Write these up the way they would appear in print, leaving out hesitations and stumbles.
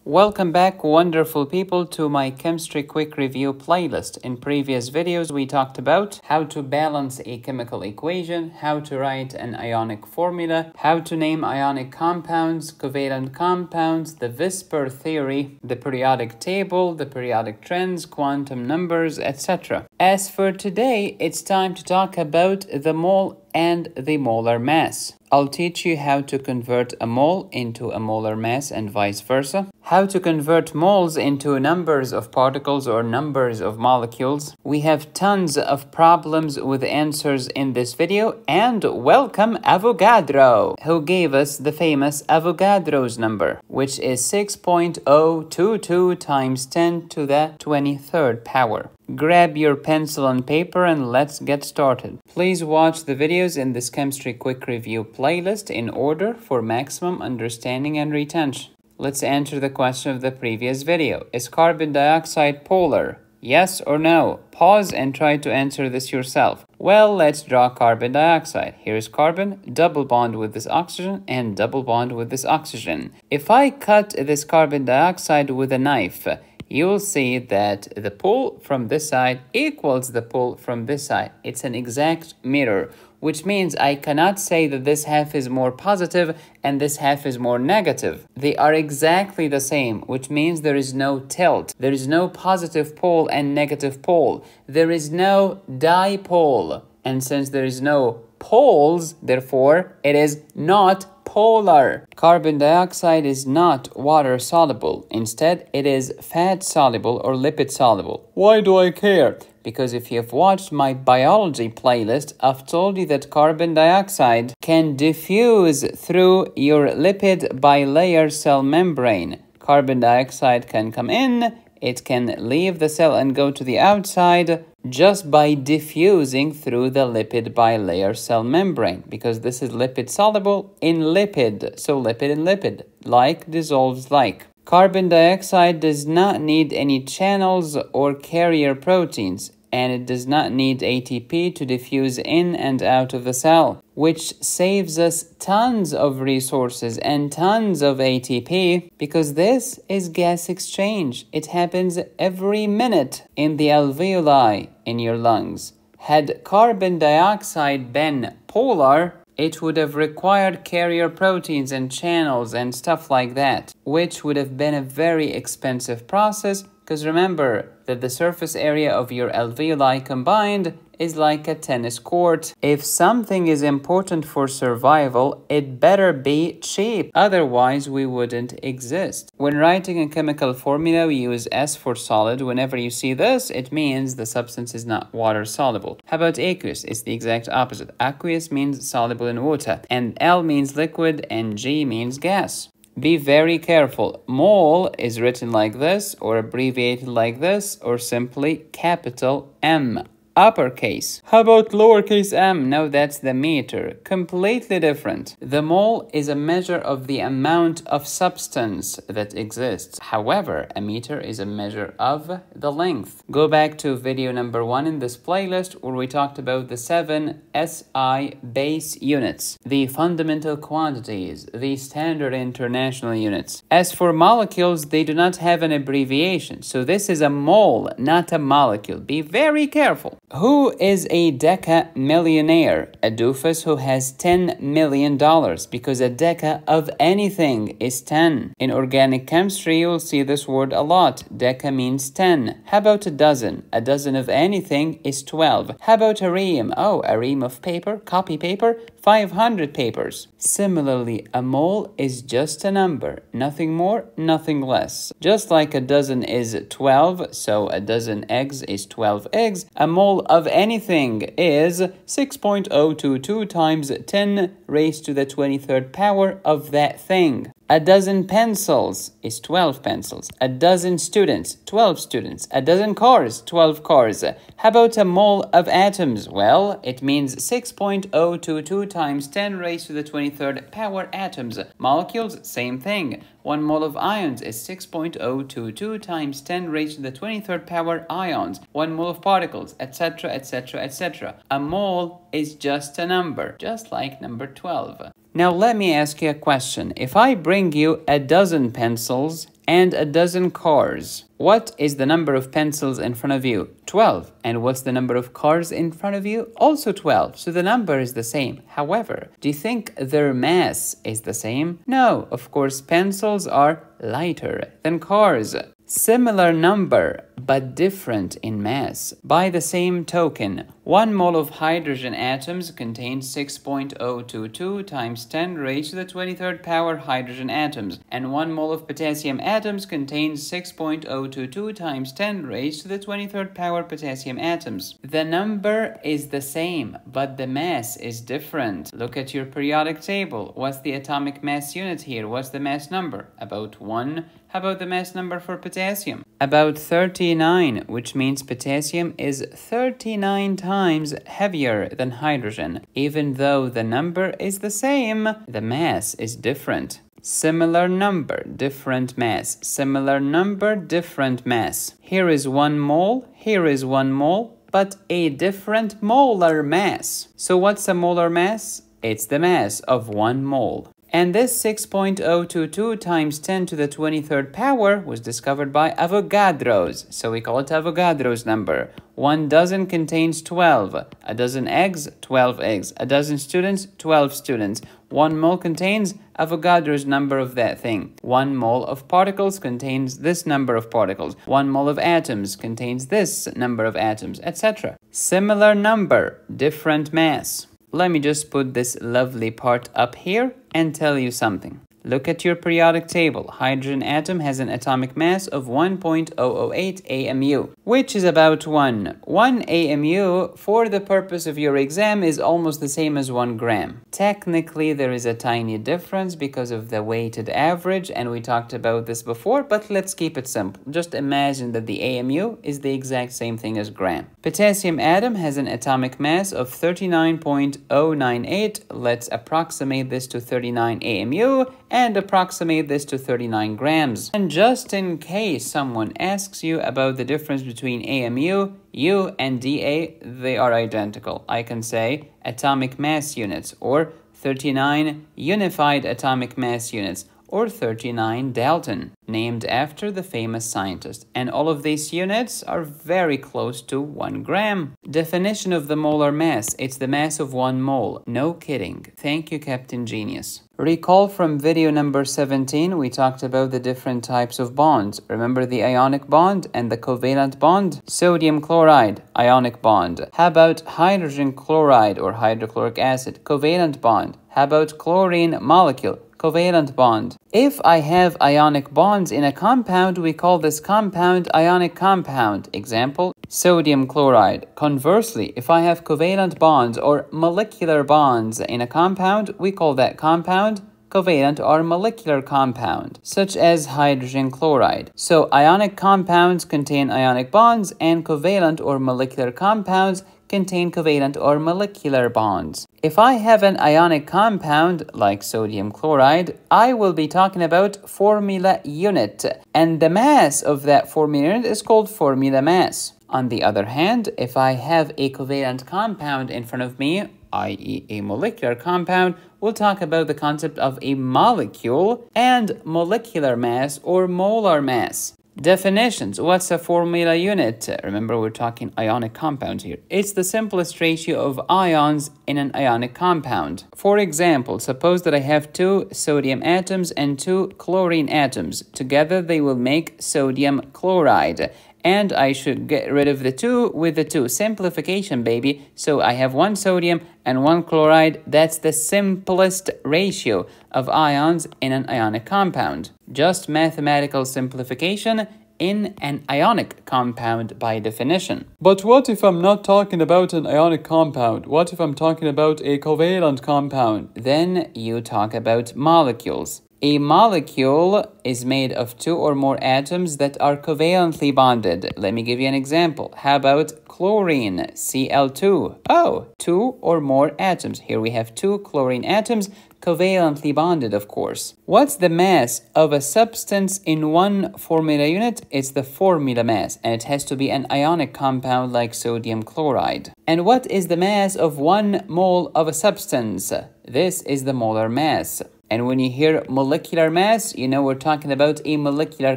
Welcome back, wonderful people, to my Chemistry Quick Review playlist. In previous videos, we talked about how to balance a chemical equation, how to write an ionic formula, how to name ionic compounds, covalent compounds, the Whisper theory, the periodic table, the periodic trends, quantum numbers, etc. As for today, it's time to talk about the mole and the molar mass. I'll teach you how to convert a mole into a molar mass and vice versa, how to convert moles into numbers of particles or numbers of molecules. We have tons of problems with answers in this video, and welcome Avogadro, who gave us the famous Avogadro's number, which is 6.022 times 10 to the 23rd power. Grab your pencil and paper and let's get started. Please watch the videos in this Chemistry Quick Review playlist in order for maximum understanding and retention. Let's answer the question of the previous video. Is carbon dioxide polar? Yes or no? Pause and try to answer this yourself. Well, let's draw carbon dioxide. Here's carbon, double bond with this oxygen, and double bond with this oxygen. If I cut this carbon dioxide with a knife, you will see that the pull from this side equals the pull from this side. It's an exact mirror, which means I cannot say that this half is more positive and this half is more negative. They are exactly the same, which means there is no tilt. There is no positive pole and negative pole. There is no dipole. And since there is no poles, therefore, it is not polar. Carbon dioxide is not water soluble. Instead, it is fat soluble or lipid soluble. Why do I care? Because if you've watched my biology playlist, I've told you that carbon dioxide can diffuse through your lipid bilayer cell membrane. Carbon dioxide can come in, it can leave the cell and go to the outside just by diffusing through the lipid bilayer cell membrane, because this is lipid soluble in lipid. So lipid in lipid, like dissolves like. Carbon dioxide does not need any channels or carrier proteins, and it does not need ATP to diffuse in and out of the cell, which saves us tons of resources and tons of ATP, because this is gas exchange. It happens every minute in the alveoli in your lungs. Had carbon dioxide been polar, it would have required carrier proteins and channels and stuff like that, which would have been a very expensive process, because remember that the surface area of your alveoli combined is like a tennis court. If something is important for survival, it better be cheap. Otherwise, we wouldn't exist. When writing a chemical formula, we use S for solid. Whenever you see this, it means the substance is not water soluble. How about aqueous? It's the exact opposite. Aqueous means soluble in water, and L means liquid, and G means gas. Be very careful. Mole is written like this, or abbreviated like this, or simply capital M. Uppercase. How about lowercase m? No, that's the meter. Completely different. The mole is a measure of the amount of substance that exists. However, a meter is a measure of the length. Go back to video number 1 in this playlist where we talked about the 7 SI base units, the fundamental quantities, the standard international units. As for molecules, they do not have an abbreviation. So this is a mole, not a molecule. Be very careful. Who is a deca-millionaire? A doofus who has $10 million, because a deca of anything is 10. In organic chemistry, you'll see this word a lot. Deca means 10. How about a dozen? A dozen of anything is 12. How about a ream? Oh, a ream of paper, copy paper, 500 papers. Similarly, a mole is just a number. Nothing more, nothing less. Just like a dozen is 12, so a dozen eggs is 12 eggs, a mole of anything is 6.022 times 10 raised to the 23rd power of that thing. A dozen pencils is 12 pencils. A dozen students, 12 students. A dozen cars, 12 cars. How about a mole of atoms? Well, it means 6.022 times 10 raised to the 23rd power atoms. Molecules, same thing. 1 mole of ions is 6.022 times 10 raised to the 23rd power ions. 1 mole of particles, etc., etc., etc. A mole is just a number, just like number 12. Now let me ask you a question. If I bring you a dozen pencils and a dozen cars. What is the number of pencils in front of you? 12. And what's the number of cars in front of you? Also 12. So the number is the same. However, do you think their mass is the same? No, of course, pencils are lighter than cars. Similar number, but different in mass. By the same token, 1 mole of hydrogen atoms contains 6.022 times 10 raised to the 23rd power hydrogen atoms, and 1 mole of potassium atoms contains 6.022 times 10 raised to the 23rd power potassium atoms. The number is the same, but the mass is different. Look at your periodic table. What's the atomic mass unit here? What's the mass number? About 1. How about the mass number for potassium? About 39, which means potassium is 39 times heavier than hydrogen. Even though the number is the same, the mass is different. Similar number, different mass. Similar number, different mass. Here is 1 mole, here is 1 mole, but a different molar mass. So what's a molar mass? It's the mass of 1 mole. And this 6.022 times 10 to the 23rd power was discovered by Avogadro's, so we call it Avogadro's number. 1 dozen contains 12. A dozen eggs, 12 eggs. A dozen students, 12 students. 1 mole contains Avogadro's number of that thing. 1 mole of particles contains this number of particles. 1 mole of atoms contains this number of atoms, etc. Similar number, different mass. Let me just put this lovely part up here and tell you something. Look at your periodic table. Hydrogen atom has an atomic mass of 1.008 AMU, which is about 1. 1 AMU, for the purpose of your exam, is almost the same as 1 gram. Technically, there is a tiny difference because of the weighted average, and we talked about this before, but let's keep it simple. Just imagine that the AMU is the exact same thing as gram. Potassium atom has an atomic mass of 39.098. Let's approximate this to 39 AMU, and approximate this to 39 grams. And just in case someone asks you about the difference between AMU, U and dA, they are identical. I can say atomic mass units, or 39 unified atomic mass units, or 39 Dalton, named after the famous scientist. And all of these units are very close to 1 gram. Definition of the molar mass. It's the mass of 1 mole. No kidding. Thank you, Captain Genius. Recall from video number 17, we talked about the different types of bonds. Remember the ionic bond and the covalent bond? Sodium chloride, ionic bond. How about hydrogen chloride or hydrochloric acid, covalent bond? How about chlorine molecule, covalent bond? If I have ionic bonds in a compound, we call this compound ionic compound. Example, sodium chloride. Conversely, if I have covalent bonds or molecular bonds in a compound, we call that compound covalent or molecular compound, such as hydrogen chloride. So ionic compounds contain ionic bonds, and covalent or molecular compounds contain covalent or molecular bonds. If I have an ionic compound like sodium chloride, I will be talking about formula unit, and the mass of that formula unit is called formula mass. On the other hand, if I have a covalent compound in front of me, i.e. a molecular compound, we'll talk about the concept of a molecule and molecular mass or molar mass. Definitions. What's a formula unit? Remember, we're talking ionic compounds here. It's the simplest ratio of ions in an ionic compound. For example, suppose that I have 2 sodium atoms and 2 chlorine atoms. Together, they will make sodium chloride. And I should get rid of the 2 with the 2. Simplification, baby. So I have 1 sodium and 1 chloride. That's the simplest ratio of ions in an ionic compound. Just mathematical simplification in an ionic compound by definition. But what if I'm not talking about an ionic compound? What if I'm talking about a covalent compound? Then you talk about molecules. A molecule is made of 2 or more atoms that are covalently bonded. Let me give you an example. How about chlorine, Cl2? Oh, 2 or more atoms. Here we have 2 chlorine atoms, covalently bonded, of course. What's the mass of a substance in 1 formula unit? It's the formula mass, and it has to be an ionic compound like sodium chloride. And what is the mass of 1 mole of a substance? This is the molar mass. And when you hear molecular mass, you know we're talking about a molecular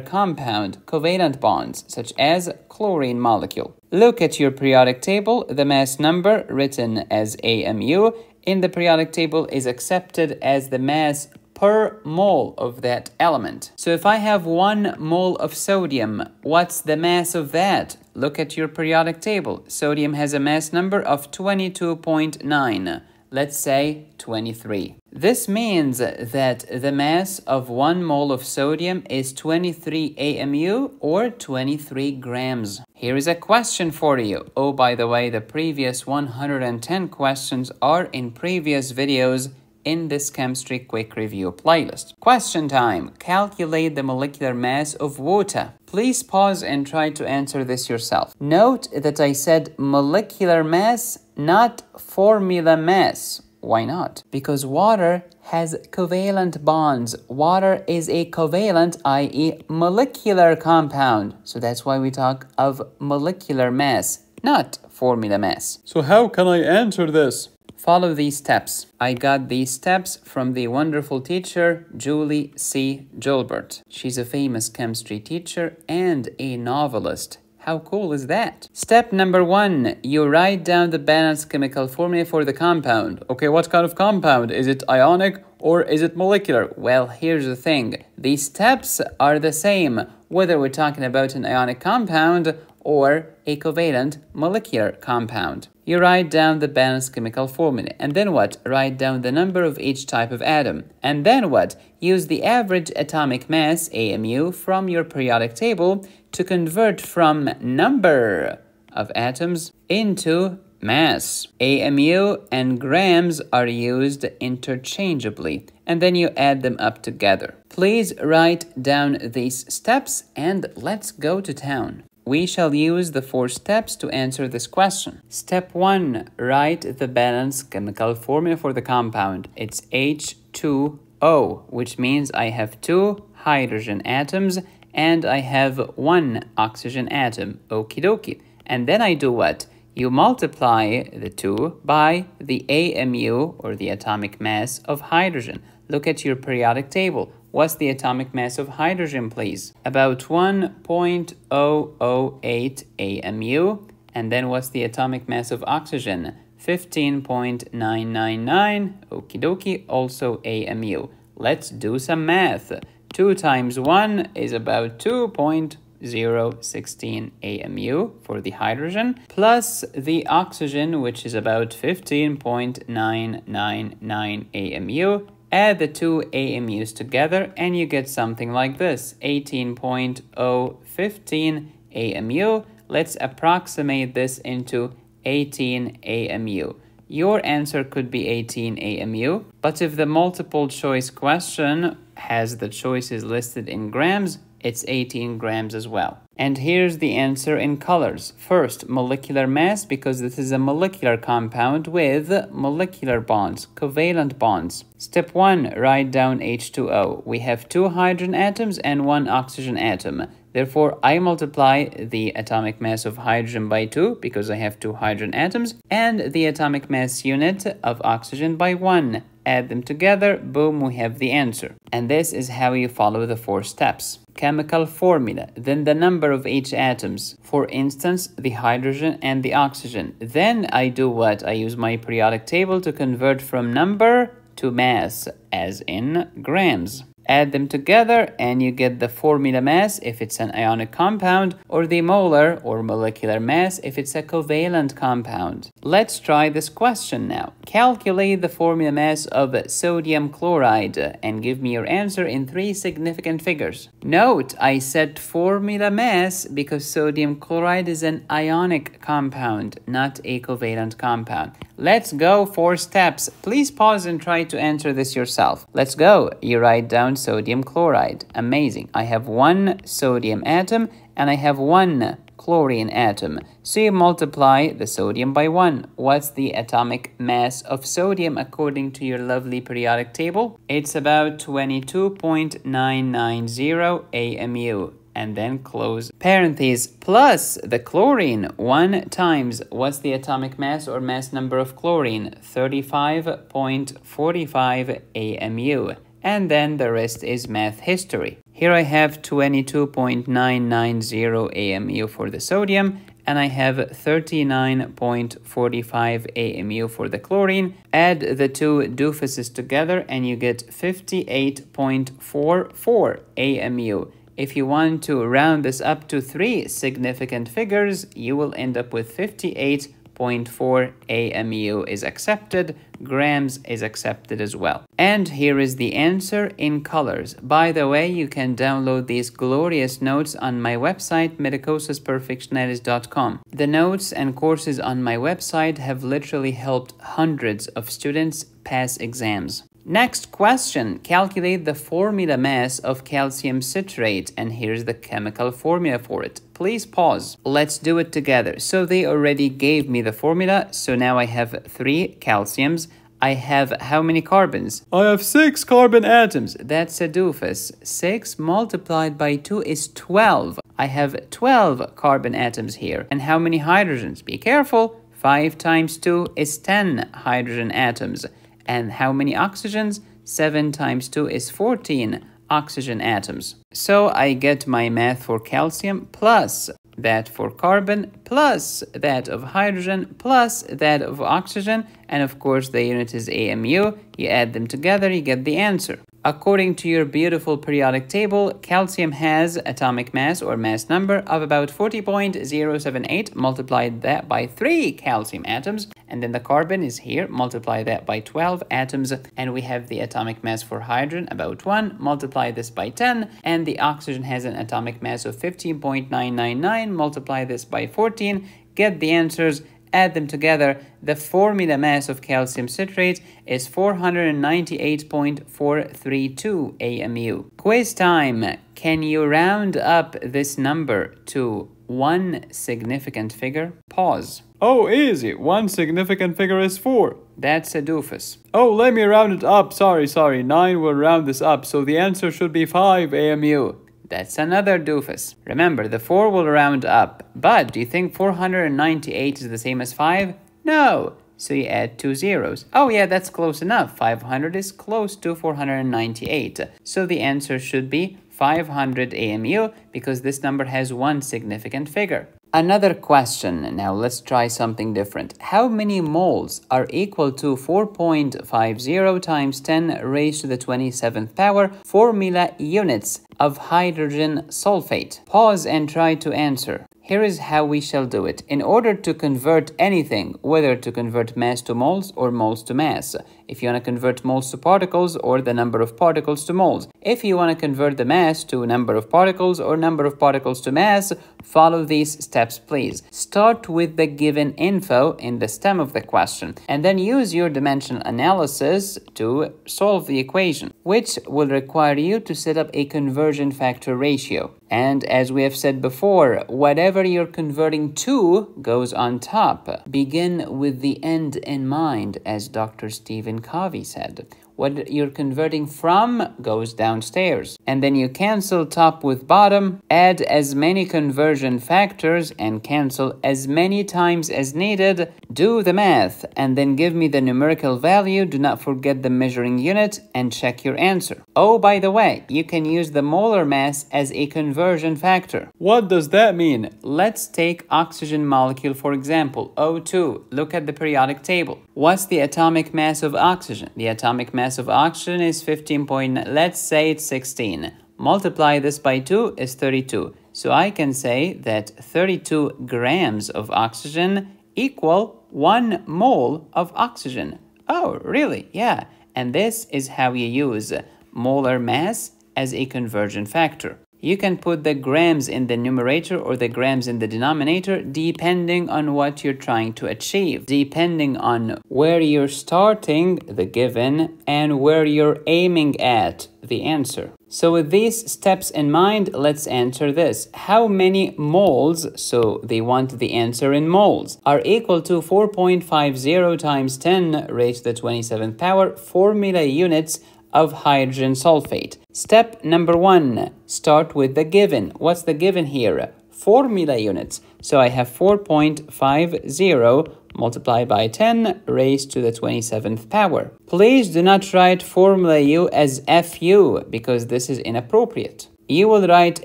compound, covalent bonds, such as chlorine molecule. Look at your periodic table. The mass number written as AMU in the periodic table is accepted as the mass per mole of that element. So if I have 1 mole of sodium, what's the mass of that? Look at your periodic table. Sodium has a mass number of 22.9. Let's say 23. This means that the mass of 1 mole of sodium is 23 AMU or 23 grams. Here is a question for you. Oh, by the way, the previous 110 questions are in previous videos in this Chemistry Quick Review playlist. Question time. Calculate the molecular mass of water. Please pause and try to answer this yourself. Note that I said molecular mass, not formula mass. Why not? Because water has covalent bonds. Water is a covalent, i.e. molecular compound. So that's why we talk of molecular mass, not formula mass. So how can I answer this? Follow these steps. I got these steps from the wonderful teacher, Julie C. Gilbert. She's a famous chemistry teacher and a novelist. How cool is that? Step number 1, you write down the balanced chemical formula for the compound. Okay, what kind of compound? Is it ionic or is it molecular? Well, here's the thing. These steps are the same, whether we're talking about an ionic compound or a covalent molecular compound. You write down the balanced chemical formula. And then what? Write down the number of each type of atom. And then what? Use the average atomic mass, AMU, from your periodic table to convert from number of atoms into mass. AMU and grams are used interchangeably. And then you add them up together. Please write down these steps and let's go to town. We shall use the 4 steps to answer this question. Step 1. Write the balanced chemical formula for the compound. It's H2O, which means I have 2 hydrogen atoms and I have 1 oxygen atom. Okie dokie. And then I do what? You multiply the 2 by the AMU, or the atomic mass of hydrogen. Look at your periodic table. What's the atomic mass of hydrogen, please? About 1.008 AMU. And then what's the atomic mass of oxygen? 15.999. Okie dokie, also AMU. Let's do some math. 2 times 1 is about 2.016 AMU for the hydrogen, plus the oxygen, which is about 15.999 AMU. Add the 2 AMUs together and you get something like this, 18.015 AMU. Let's approximate this into 18 AMU. Your answer could be 18 AMU, but if the multiple choice question has the choices listed in grams, it's 18 grams as well. And here's the answer in colors. First, molecular mass, because this is a molecular compound with molecular bonds, covalent bonds. Step 1, write down H2O. We have 2 hydrogen atoms and 1 oxygen atom. Therefore, I multiply the atomic mass of hydrogen by 2 because I have 2 hydrogen atoms, and the atomic mass unit of oxygen by 1. Add them together, boom, we have the answer. And this is how you follow the 4 steps. Chemical formula, then the number of each atoms. For instance, the hydrogen and the oxygen. Then I do what? I use my periodic table to convert from number to mass, as in grams. Add them together and you get the formula mass if it's an ionic compound, or the molar or molecular mass if it's a covalent compound. Let's try this question now. Calculate the formula mass of sodium chloride and give me your answer in 3 significant figures. Note, I said formula mass because sodium chloride is an ionic compound, not a covalent compound. Let's go 4 steps. Please pause and try to answer this yourself. Let's go. You write down sodium chloride. Amazing. I have 1 sodium atom and I have 1 chlorine atom. So you multiply the sodium by 1. What's the atomic mass of sodium according to your lovely periodic table? It's about 22.990 AMU. And then close parentheses, plus the chlorine, 1 times, what's the atomic mass or mass number of chlorine? 35.45 AMU. and then the rest is math history. Here I have 22.990 AMU for the sodium, and I have 39.45 AMU for the chlorine. Add the two doofuses together and you get 58.44 AMU. If you want to round this up to 3 significant figures, you will end up with 58.4 AMU is accepted, grams is accepted as well. And here is the answer in colors. By the way, you can download these glorious notes on my website, medicosisperfectionalis.com. The notes and courses on my website have literally helped hundreds of students pass exams. Next question, calculate the formula mass of calcium citrate, and here's the chemical formula for it. Please pause. Let's do it together. So they already gave me the formula, so now I have 3 calciums. I have how many carbons? I have 6 carbon atoms. That's a doofus. 6 multiplied by 2 is 12. I have 12 carbon atoms here. And how many hydrogens? Be careful. 5 times 2 is 10 hydrogen atoms. And how many oxygens? 7 times 2 is 14 oxygen atoms. So I get my math for calcium plus that for carbon plus that of hydrogen plus that of oxygen, and of course the unit is AMU. You add them together, you get the answer. According to your beautiful periodic table, calcium has atomic mass or mass number of about 40.078. Multiply that by 3 calcium atoms, and then the carbon is here. Multiply that by 12 atoms, and we have the atomic mass for hydrogen about 1. Multiply this by 10, and the oxygen has an atomic mass of 15.999. Multiply this by 14. Get the answers. Add them together. The formula mass of calcium citrate is 498.432 AMU. Quiz time. Can you round up this number to 1 significant figure? Pause. Oh, easy. 1 significant figure is 4. That's a doofus. Oh, let me round it up. Sorry. 9 will round this up. So the answer should be 5 AMU. That's another doofus. Remember, the 4 will round up. But do you think 498 is the same as 5? No. So you add 2 zeros. Oh yeah, that's close enough. 500 is close to 498. So the answer should be 500 AMU because this number has 1 significant figure. Another question. Now let's try something different. How many moles are equal to 4.50 times 10 raised to the 27th power formula units of hydrogen sulfate? Pause and try to answer. Here is how we shall do it. In order to convert anything, whether to convert mass to moles or moles to mass, if you want to convert moles to particles or the number of particles to moles, if you want to convert the mass to number of particles or number of particles to mass, follow these steps, please. Start with the given info in the stem of the question, and then use your dimensional analysis to solve the equation, which will require you to set up a conversion factor ratio. And as we have said before, whatever you're converting to goes on top. Begin with the end in mind, as Dr. Stephen Covey said. What you're converting from goes downstairs. And then you cancel top with bottom, add as many conversion factors, and cancel as many times as needed. Do the math, and then give me the numerical value. Do not forget the measuring unit, and check your answer. Oh, by the way, you can use the molar mass as a conversion factor. What does that mean? Let's take oxygen molecule, for example, O2. Look at the periodic table. What's the atomic mass of oxygen? The atomic mass of oxygen is 15. Let's say it's 16. Multiply this by 2 is 32. So I can say that 32 grams of oxygen equal 1 mole of oxygen. Oh, really? Yeah. And this is how you use molar mass as a conversion factor. You can put the grams in the numerator or the grams in the denominator depending on what you're trying to achieve, depending on where you're starting, the given, and where you're aiming at, the answer. So with these steps in mind, let's answer this. How many moles, so they want the answer in moles, are equal to 4.50 times 10 raised to the 27th power formula units of hydrogen sulfate. Step number 1, start with the given. What's the given here? Formula units. So I have 4.50 multiplied by 10 raised to the 27th power. Please do not write formula U as FU because this is inappropriate. You will write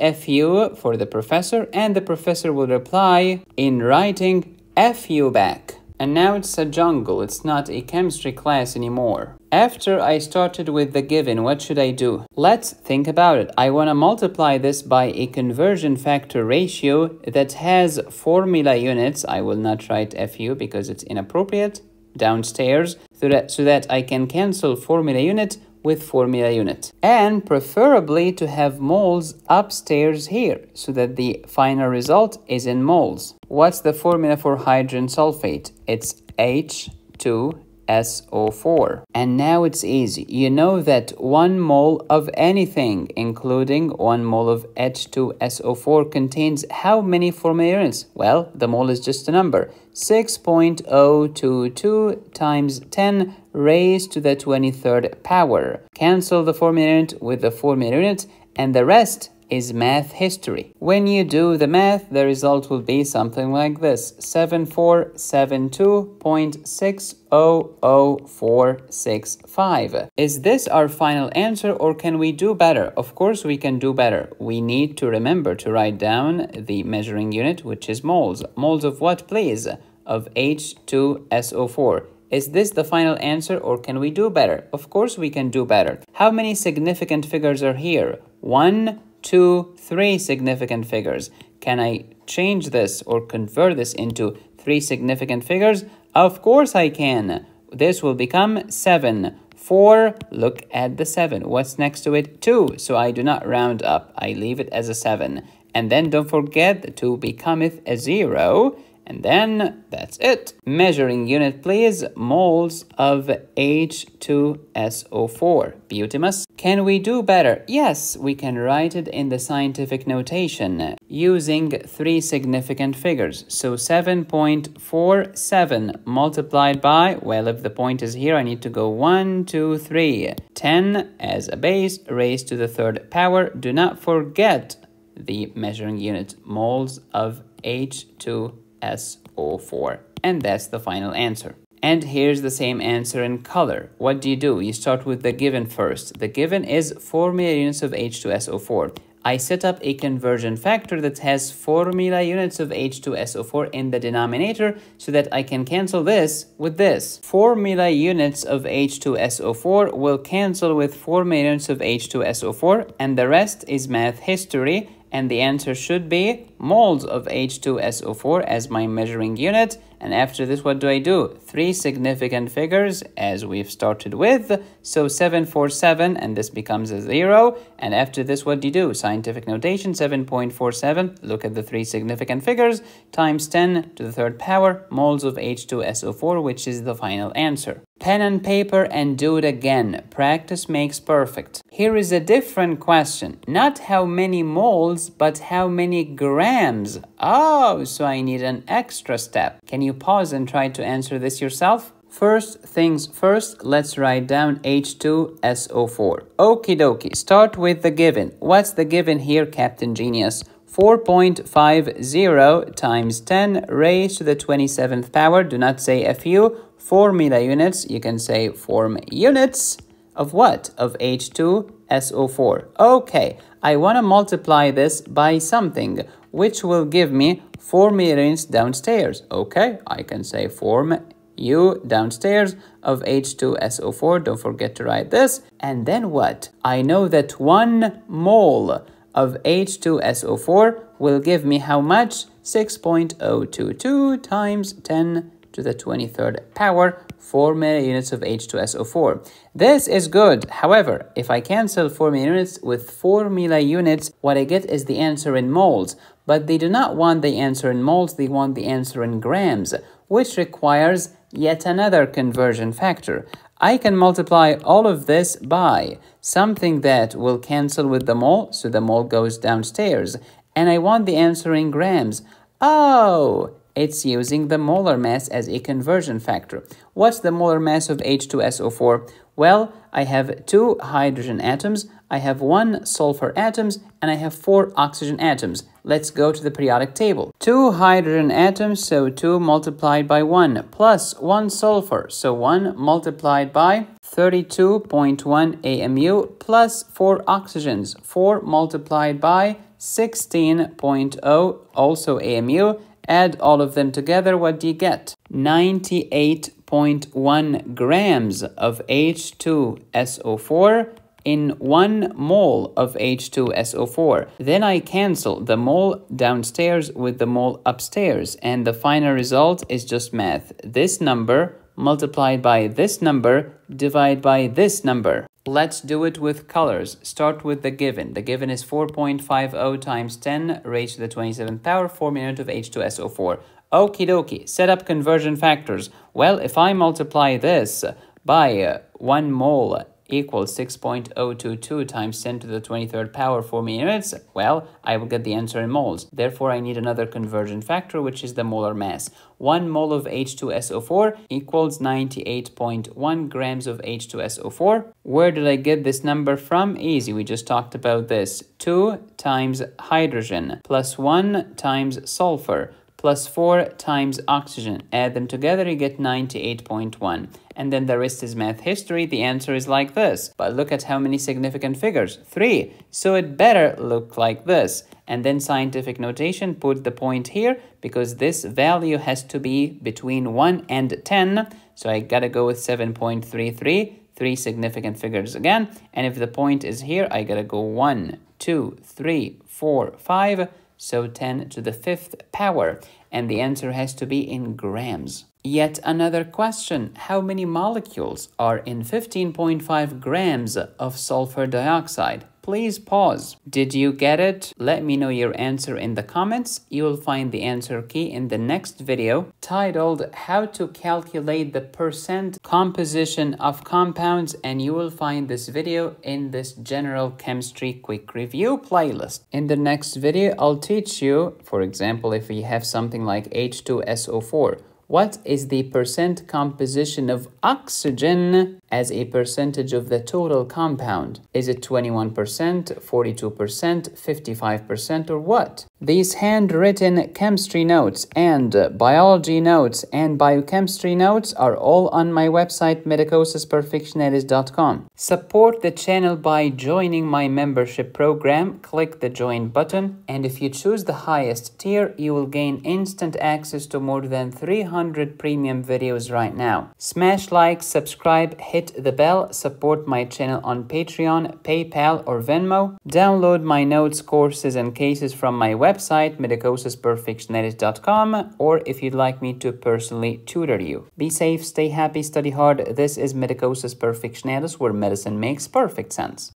FU for the professor and the professor will reply in writing FU back. And now it's a jungle, it's not a chemistry class anymore. After I started with the given, what should I do? Let's think about it. I want to multiply this by a conversion factor ratio that has formula units. I will not write FU because it's inappropriate downstairs so that I can cancel formula unit with formula unit. And preferably to have moles upstairs here so that the final result is in moles. What's the formula for hydrogen sulfate? It's H2SO4. And now it's easy. You know that 1 mole of anything, including 1 mole of H2SO4, contains how many formula units? Well, the mole is just a number. 6.022 times 10 raised to the 23rd power. Cancel the formula unit with the formula unit, and the rest is math history. When you do the math, the result will be something like this: 7472.60045. Is this our final answer, or can we do better? Of course we can do better. We need to remember to write down the measuring unit, which is moles. Moles of what, please? Of H2SO4. Is this the final answer, or can we do better? Of course we can do better. How many significant figures are here? 1, 2, 3 significant figures. Can I change this or convert this into 3 significant figures? Of course I can. This will become 7. 4, look at the 7. What's next to it? 2. So I do not round up. I leave it as a 7. And then don't forget the 2 becometh a 0. And then that's it. Measuring unit, please. Moles of H2SO4. Beautimous. Can we do better? Yes, we can write it in the scientific notation using 3 significant figures. So 7.47 multiplied by, well, if the point is here, I need to go 1, 2, 3. 10 as a base raised to the 3rd power. Do not forget the measuring unit, moles of H2SO4. And that's the final answer. And here's the same answer in color. What do? You start with the given first. The given is formula units of H2SO4. I set up a conversion factor that has formula units of H2SO4 in the denominator so that I can cancel this with this. Formula units of H2SO4 will cancel with formula units of H2SO4, and the rest is math history. And the answer should be moles of H2SO4 as my measuring unit. And after this, what do? 3 significant figures as we've started with. So 747, and this becomes a 0. And after this, what do? Scientific notation, 7.47. Look at the 3 significant figures times 10 to the 3rd power, moles of H2SO4, which is the final answer. Pen and paper and do it again. Practice makes perfect. Here is a different question. Not how many moles, but how many grams. Oh, so I need an extra step. Can you pause and try to answer this yourself? First things first, let's write down H2SO4. Okie dokie, start with the given. What's the given here, Captain Genius? 4.50 times 10 raised to the 27th power. Do not say FU. Formula units, you can say form units of what? Of H2SO4. Okay, I want to multiply this by something which will give me formula units downstairs. Okay, I can say form U downstairs of H2SO4. Don't forget to write this. And then what? I know that 1 mole of H2SO4 will give me how much? 6.022 times 10 to the 23rd power, formula units of H2SO4. This is good. However, if I cancel formula units with formula units, what I get is the answer in moles. But they do not want the answer in moles, they want the answer in grams, which requires yet another conversion factor. I can multiply all of this by something that will cancel with the mole, so the mole goes downstairs. And I want the answer in grams. Oh, it's using the molar mass as a conversion factor. What's the molar mass of H2SO4? Well, I have 2 hydrogen atoms, I have 1 sulfur atoms, and I have 4 oxygen atoms. Let's go to the periodic table. 2 hydrogen atoms, so 2 multiplied by 1, plus 1 sulfur, so 1 multiplied by 32.1 AMU, plus 4 oxygens, 4 multiplied by 16.0, also AMU. Add all of them together, what do you get? 98.1 grams of H2SO4 in 1 mole of H2SO4. Then I cancel the mole downstairs with the mole upstairs, and the final result is just math. This number multiplied by this number divided by this number. Let's do it with colors. Start with the given. The given is 4.50 times 10 raised to the 27th power, 4 units of H2SO4. Okie dokie. Set up conversion factors. Well, if I multiply this by 1 mole equals 6.022 times 10 to the 23rd power 4 units, well, I will get the answer in moles. Therefore, I need another conversion factor, which is the molar mass. 1 mole of H2SO4 equals 98.1 grams of H2SO4. Where did I get this number from? Easy, we just talked about this. 2 times hydrogen plus 1 times sulfur plus 4 times oxygen. Add them together, you get 98.1. And then the rest is math history. The answer is like this. But look at how many significant figures. 3. So it better look like this. And then scientific notation, put the point here because this value has to be between 1 and 10. So I gotta go with 7.33. 3 significant figures again. And if the point is here, I gotta go 1, 2, 3, 4, 5. So 10 to the 5th power. And the answer has to be in grams. Yet another question. How many molecules are in 15.5 grams of sulfur dioxide? Please pause. Did you get it? Let me know your answer in the comments. You will find the answer key in the next video titled How to Calculate the Percent Composition of Compounds, and you will find this video in this General Chemistry Quick Review playlist. In the next video, I'll teach you, for example, if we have something like H2SO4, what is the percent composition of oxygen as a percentage of the total compound? Is it 21%, 42%, 55%, or what? These handwritten chemistry notes and biology notes and biochemistry notes are all on my website, medicosisperfectionalis.com. Support the channel by joining my membership program. Click the join button, and if you choose the highest tier, you will gain instant access to more than 300 premium videos right now. Smash like, subscribe, hit the bell, support my channel on Patreon, PayPal, or Venmo. Download my notes, courses, and cases from my website, medicosisperfectionalis.com, or if you'd like me to personally tutor you. Be safe, stay happy, study hard. This is Medicosis Perfectionalis, where medicine makes perfect sense.